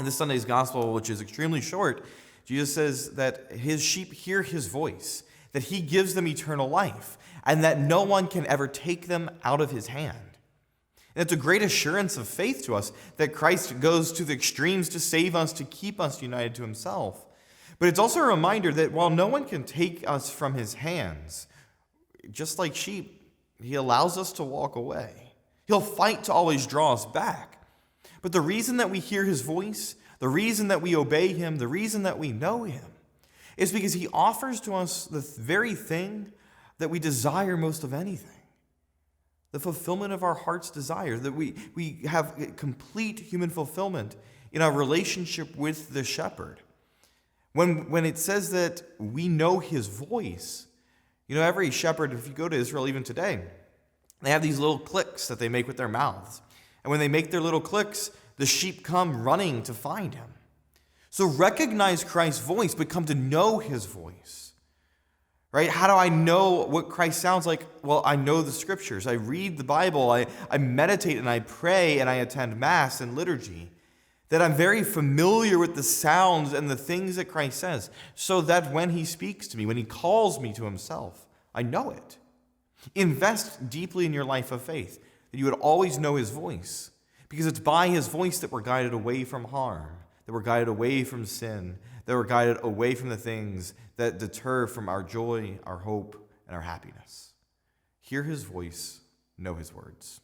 In this Sunday's gospel, which is extremely short, Jesus says that his sheep hear his voice, that he gives them eternal life, and that no one can ever take them out of his hand. And it's a great assurance of faith to us that Christ goes to the extremes to save us, to keep us united to himself. But it's also a reminder that while no one can take us from his hands, just like sheep, he allows us to walk away. He'll fight to always draw us back. But the reason that we hear his voice, the reason that we obey him, the reason that we know him, is because he offers to us the very thing that we desire most of anything. The fulfillment of our heart's desire, that we have complete human fulfillment in our relationship with the shepherd. When it says that we know his voice, every shepherd, if you go to Israel even today, they have these little clicks that they make with their mouths. And when they make their little clicks, the sheep come running to find him. So recognize Christ's voice, but come to know his voice. Right? How do I know what Christ sounds like? Well, I know the scriptures. I read the Bible. I meditate and I pray and I attend Mass and liturgy. That I'm very familiar with the sounds and the things that Christ says, so that when he speaks to me, when he calls me to himself, I know it. Invest deeply in your life of faith, that you would always know his voice, because it's by his voice that we're guided away from harm, that we're guided away from sin, that we're guided away from the things that deter from our joy, our hope, and our happiness. Hear his voice, know his words.